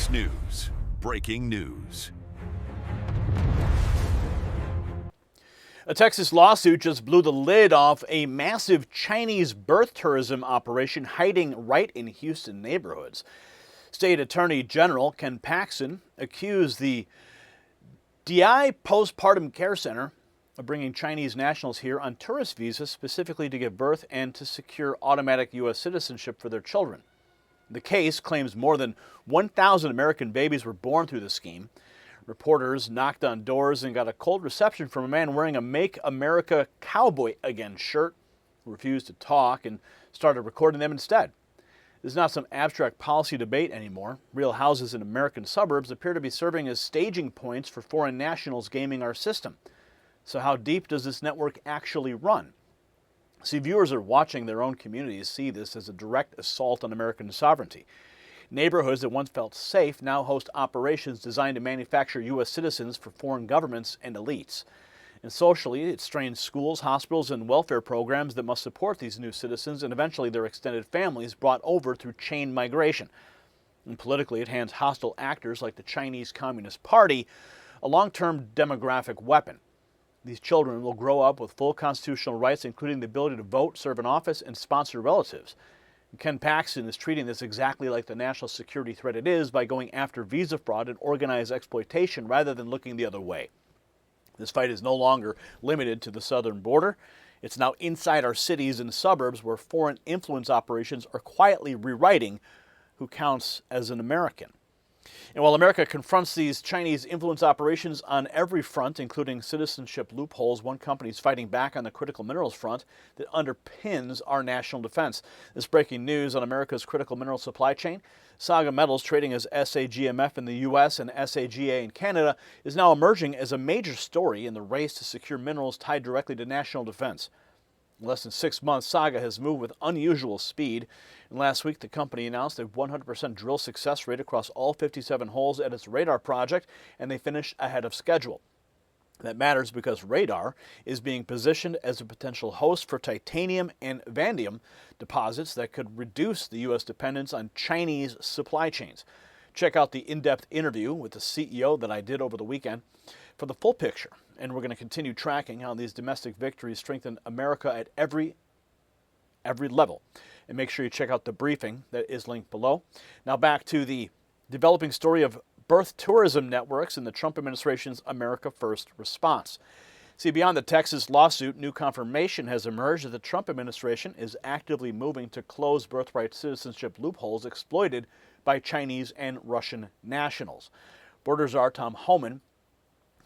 Fox News. Breaking news. A Texas lawsuit just blew the lid off a massive Chinese birth tourism operation hiding right in Houston neighborhoods. State Attorney General Ken Paxton accused the DI Postpartum Care Center of bringing Chinese nationals here on tourist visas specifically to give birth and to secure automatic U.S. citizenship for their children. The case claims more than 1,000 American babies were born through the scheme. Reporters knocked on doors and got a cold reception from a man wearing a Make America Cowboy Again shirt who refused to talk and started recording them instead. This is not some abstract policy debate anymore. Real houses in American suburbs appear to be serving as staging points for foreign nationals gaming our system. So how deep does this network actually run? See, viewers are watching their own communities see this as a direct assault on American sovereignty. Neighborhoods that once felt safe now host operations designed to manufacture U.S. citizens for foreign governments and elites. And socially, it strains schools, hospitals, and welfare programs that must support these new citizens and eventually their extended families brought over through chain migration. And politically, it hands hostile actors like the Chinese Communist Party a long-term demographic weapon. These children will grow up with full constitutional rights, including the ability to vote, serve in office, and sponsor relatives. And Ken Paxton is treating this exactly like the national security threat it is by going after visa fraud and organized exploitation rather than looking the other way. This fight is no longer limited to the southern border. It's now inside our cities and suburbs where foreign influence operations are quietly rewriting who counts as an American. And while America confronts these Chinese influence operations on every front, including citizenship loopholes, one company is fighting back on the critical minerals front that underpins our national defense. This breaking news on America's critical mineral supply chain. SAGA Metals, trading as SAGMF in the U.S. and SAGA in Canada, is now emerging as a major story in the race to secure minerals tied directly to national defense. In less than 6 months, SAGA has moved with unusual speed. And last week, the company announced a 100% drill success rate across all 57 holes at its radar project, and they finished ahead of schedule. That matters because radar is being positioned as a potential host for titanium and vanadium deposits that could reduce the U.S. dependence on Chinese supply chains. Check out the in-depth interview with the CEO that I did over the weekend for the full picture. And we're going to continue tracking how these domestic victories strengthen America at every level. And make sure you check out the briefing that is linked below. Now back to the developing story of birth tourism networks in the Trump administration's America First response. See, beyond the Texas lawsuit, new confirmation has emerged that the Trump administration is actively moving to close birthright citizenship loopholes exploited by Chinese and Russian nationals. Border Czar Tom Homan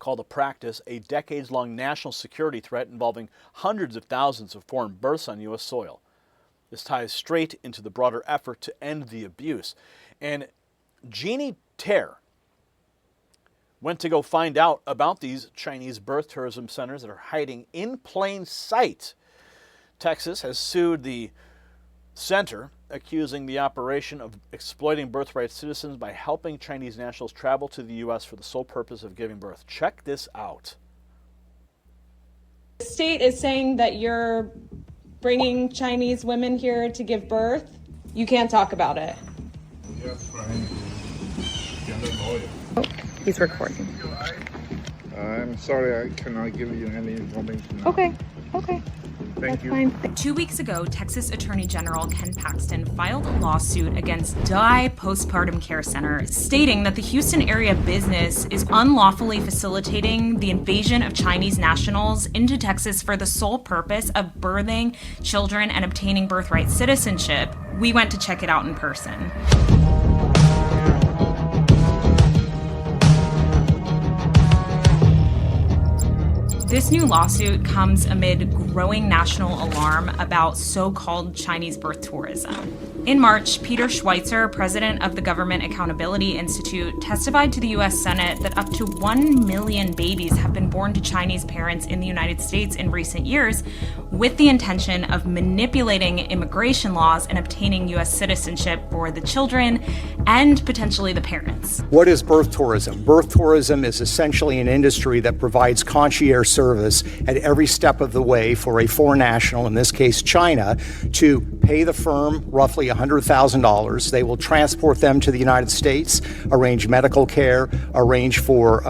called the practice a decades-long national security threat involving hundreds of thousands of foreign births on U.S. soil. This ties straight into the broader effort to end the abuse. And Jeannie Terre went to go find out about these Chinese birth tourism centers that are hiding in plain sight. Texas has sued the center, accusing the operation of exploiting birthright citizens by helping Chinese nationals travel to the U.S. for the sole purpose of giving birth. Check this out. The state is saying that you're bringing Chinese women here to give birth. You can't talk about it. Oh, he's recording. I'm sorry, I cannot give you any information now. Okay. Thank you. Fine. 2 weeks ago, Texas Attorney General Ken Paxton filed a lawsuit against DI Postpartum Care Center, stating that the Houston area business is unlawfully facilitating the invasion of Chinese nationals into Texas for the sole purpose of birthing children and obtaining birthright citizenship. We went to check it out in person. This new lawsuit comes amid growing national alarm about so-called Chinese birth tourism. In March, Peter Schweitzer, president of the Government Accountability Institute, testified to the U.S. Senate that up to 1 million babies have been born to Chinese parents in the United States in recent years with the intention of manipulating immigration laws and obtaining U.S. citizenship for the children and potentially the parents. What is birth tourism? Birth tourism is essentially an industry that provides concierge service at every step of the way for a foreign national, in this case China, to pay the firm roughly $100,000. They will transport them to the United States, arrange medical care, arrange for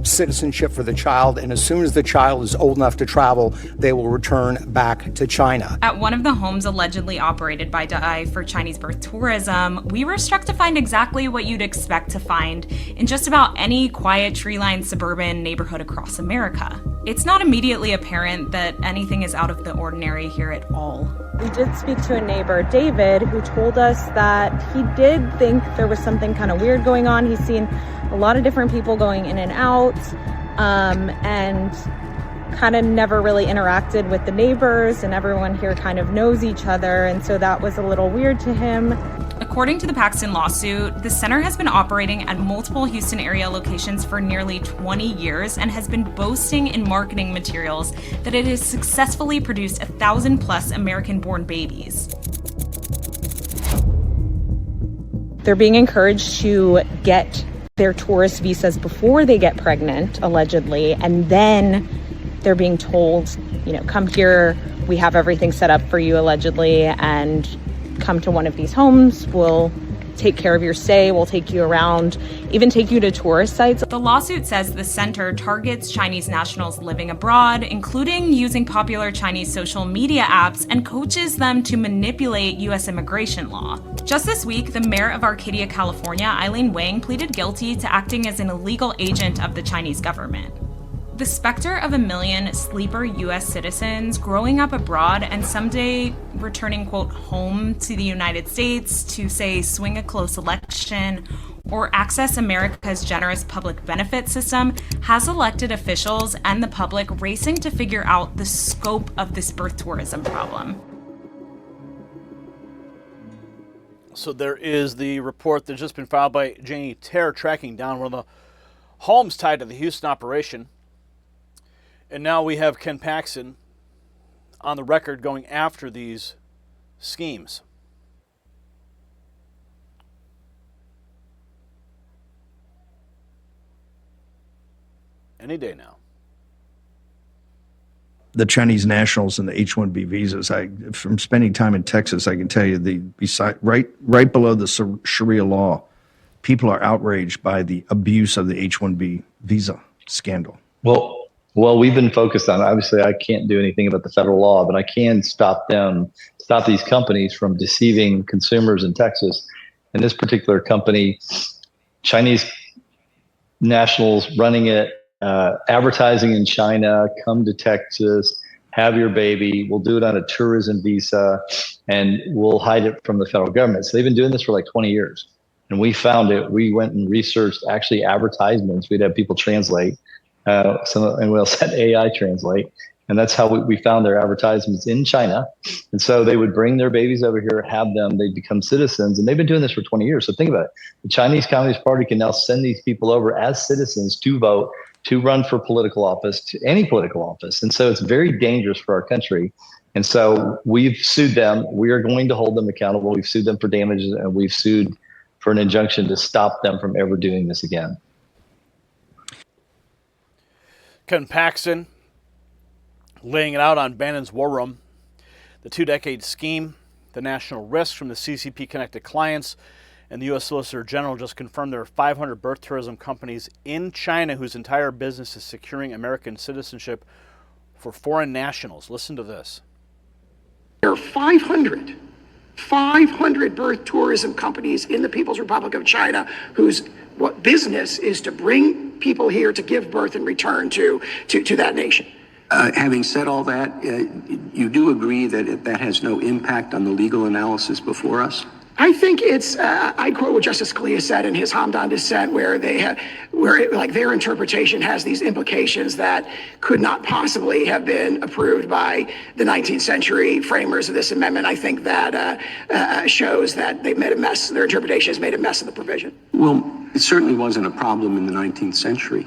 citizenship for the child, and as soon as the child is old enough to travel, they will return back to China. At one of the homes allegedly operated by Dai for Chinese birth tourism, we were struck to find exactly what you'd expect to find in just about any quiet, tree-lined suburban neighborhood across America. It's not immediately apparent that anything is out of the ordinary here at all. We did speak to a neighbor, David, who told us that he did think there was something kind of weird going on. He's seen a lot of different people going in and out, and kind of never really interacted with the neighbors, and everyone here kind of knows each other, and so that was a little weird to him. According to the Paxton lawsuit, the center has been operating at multiple Houston area locations for nearly 20 years and has been boasting in marketing materials that it has successfully produced 1,000+ American-born babies. They're being encouraged to get their tourist visas before they get pregnant, allegedly, and then they're being told, come here, we have everything set up for you, allegedly, and come to one of these homes, we'll take care of your stay, we'll take you around, even take you to tourist sites. The lawsuit says the center targets Chinese nationals living abroad, including using popular Chinese social media apps, and coaches them to manipulate U.S. immigration law. Just this week, the mayor of Arcadia, California, Eileen Wang, pleaded guilty to acting as an illegal agent of the Chinese government. The specter of 1 million sleeper U.S. citizens growing up abroad and someday returning, quote, home to the United States to, say, swing a close election or access America's generous public benefit system has elected officials and the public racing to figure out the scope of this birth tourism problem. So there is the report that's just been filed by Janie Terr tracking down one of the homes tied to the Houston operation. And now we have Ken Paxton on the record going after these schemes. Any day now. The Chinese nationals and the H-1B visas. From spending time in Texas, I can tell you right below the Sharia law, people are outraged by the abuse of the H-1B visa scandal. Well, we've been focused on, obviously I can't do anything about the federal law, but I can stop these companies from deceiving consumers in Texas. And this particular company, Chinese nationals running it, advertising in China, come to Texas, have your baby, we'll do it on a tourism visa, and we'll hide it from the federal government. So they've been doing this for like 20 years. And we found it. We went and researched actually advertisements. We'd have people translate. And we also had AI translate, and that's how we found their advertisements in China. And so they would bring their babies over here, have them, they'd become citizens, and they've been doing this for 20 years. So think about it. The Chinese Communist Party can now send these people over as citizens to vote, to run for political office, to any political office. And so it's very dangerous for our country. And so we've sued them. We are going to hold them accountable. We've sued them for damages, and we've sued for an injunction to stop them from ever doing this again. Ken Paxton laying it out on Bannon's War Room, the 2-decade scheme, the national risk from the CCP-connected clients, and the U.S. Solicitor General just confirmed there are 500 birth tourism companies in China whose entire business is securing American citizenship for foreign nationals. Listen to this. There are 500 birth tourism companies in the People's Republic of China whose business is to bring people here to give birth and return to that nation. Having said all that, you do agree that that has no impact on the legal analysis before us? I think it's, I quote what Justice Scalia said in his Hamdan dissent, where their interpretation has these implications that could not possibly have been approved by the 19th century framers of this amendment. I think that shows that they've made a mess. Their interpretation has made a mess of the provision. Well, it certainly wasn't a problem in the 19th century.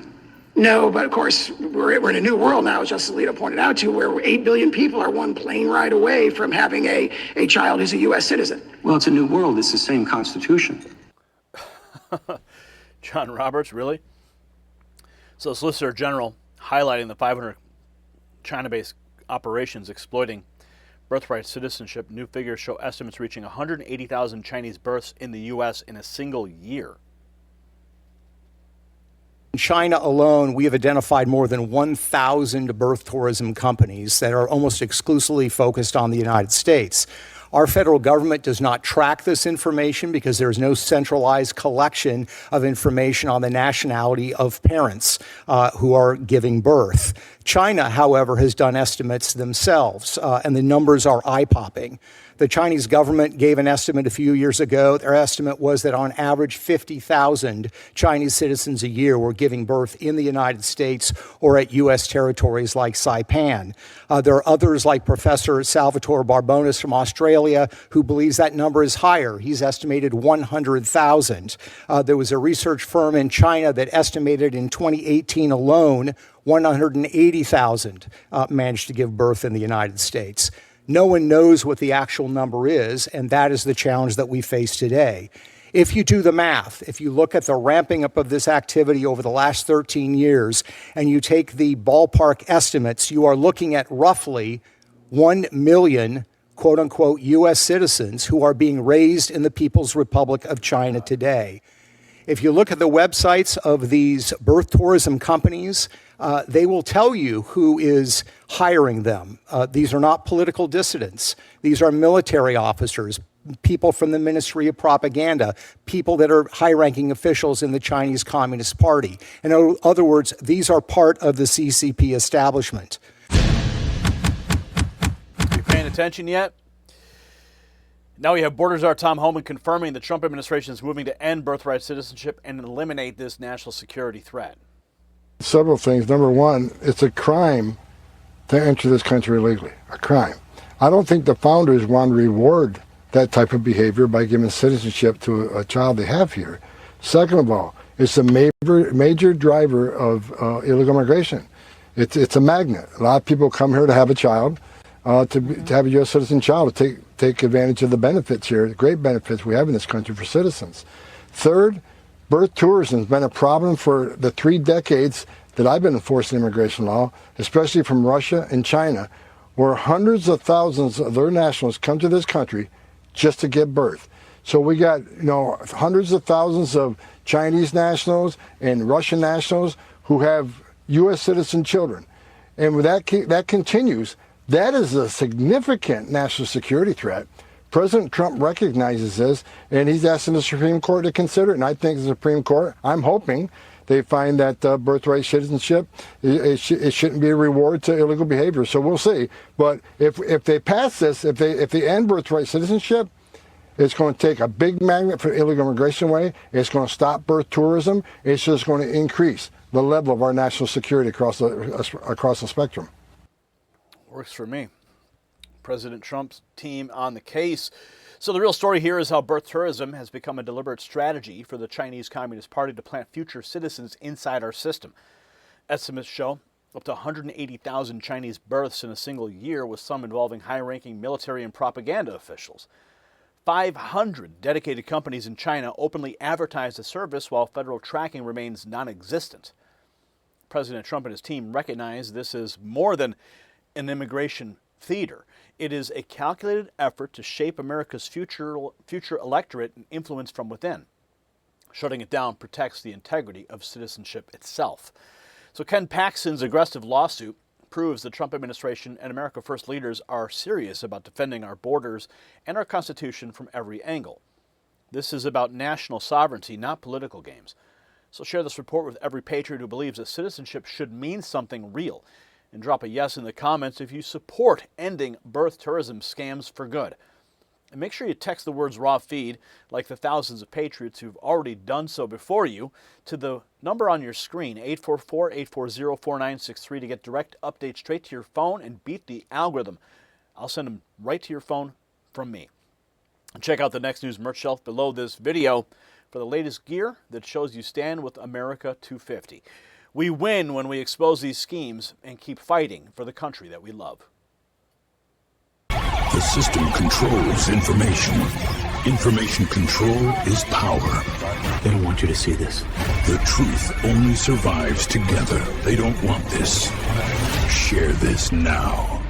No, but of course, we're in a new world now, as Justice Alito pointed out, where 8 billion people are one plane ride away from having a child who's a U.S. citizen. Well, it's a new world. It's the same Constitution. John Roberts, really? So, Solicitor General highlighting the 500 China-based operations exploiting Birthright citizenship, new figures show estimates reaching 180,000 Chinese births in the U.S. in a single year. In China alone, we have identified more than 1,000 birth tourism companies that are almost exclusively focused on the United States. Our federal government does not track this information because there is no centralized collection of information on the nationality of parents who are giving birth. China, however, has done estimates themselves, and the numbers are eye-popping. The Chinese government gave an estimate a few years ago. Their estimate was that on average 50,000 Chinese citizens a year were giving birth in the United States or at U.S. territories like Saipan. There are others like Professor Salvatore Barbonis from Australia who believes that number is higher. He's estimated 100,000. There was a research firm in China that estimated in 2018 alone 180,000 managed to give birth in the United States. No one knows what the actual number is, and that is the challenge that we face today. If you do the math, if you look at the ramping up of this activity over the last 13 years, and you take the ballpark estimates, you are looking at roughly 1 million, quote unquote, U.S. citizens who are being raised in the People's Republic of China today. If you look at the websites of these birth tourism companies, they will tell you who is hiring them. These are not political dissidents. These are military officers, people from the Ministry of Propaganda, people that are high-ranking officials in the Chinese Communist Party. In other words, these are part of the CCP establishment. You paying attention yet? Now we have Border Czar Tom Homan confirming the Trump administration is moving to end birthright citizenship and eliminate this national security threat. Several things. Number one, it's a crime to enter this country illegally. A crime. I don't think the founders want to reward that type of behavior by giving citizenship to a child they have here. Second of all, it's a major driver of illegal immigration. It's a magnet. A lot of people come here to have a child, to have a U.S. citizen child, to take advantage of the benefits here, the great benefits we have in this country for citizens. Third, birth tourism has been a problem for the 3 decades that I've been enforcing immigration law, especially from Russia and China, where hundreds of thousands of their nationals come to this country just to give birth. So we got, hundreds of thousands of Chinese nationals and Russian nationals who have U.S. citizen children. And when that continues, that is a significant national security threat. President Trump recognizes this, and he's asking the Supreme Court to consider it. And I think the Supreme Court, I'm hoping, they find that birthright citizenship, it shouldn't be a reward to illegal behavior. So we'll see. But if they pass this, if they end birthright citizenship, it's going to take a big magnet for illegal immigration away. It's going to stop birth tourism. It's just going to increase the level of our national security across the spectrum. Works for me. President Trump's team on the case. So the real story here is how birth tourism has become a deliberate strategy for the Chinese Communist Party to plant future citizens inside our system. Estimates show up to 180,000 Chinese births in a single year, with some involving high-ranking military and propaganda officials. 500 dedicated companies in China openly advertise the service, while federal tracking remains non-existent. President Trump and his team recognize this is more than an immigration theater. It is a calculated effort to shape America's future electorate and influence from within. Shutting it down protects the integrity of citizenship itself. So Ken Paxton's aggressive lawsuit proves the Trump administration and America First leaders are serious about defending our borders and our Constitution from every angle. This is about national sovereignty, not political games. So share this report with every patriot who believes that citizenship should mean something real. And drop a yes in the comments if you support ending birth tourism scams for good. And make sure you text the words raw feed, like the thousands of patriots who've already done so before you, to the number on your screen, 844-840-4963, to get direct updates straight to your phone and beat the algorithm. I'll send them right to your phone from me. And check out the Next News merch shelf below this video for the latest gear that shows you stand with America 250. We win when we expose these schemes and keep fighting for the country that we love. The system controls information. Information control is power. They don't want you to see this. The truth only survives together. They don't want this. Share this now.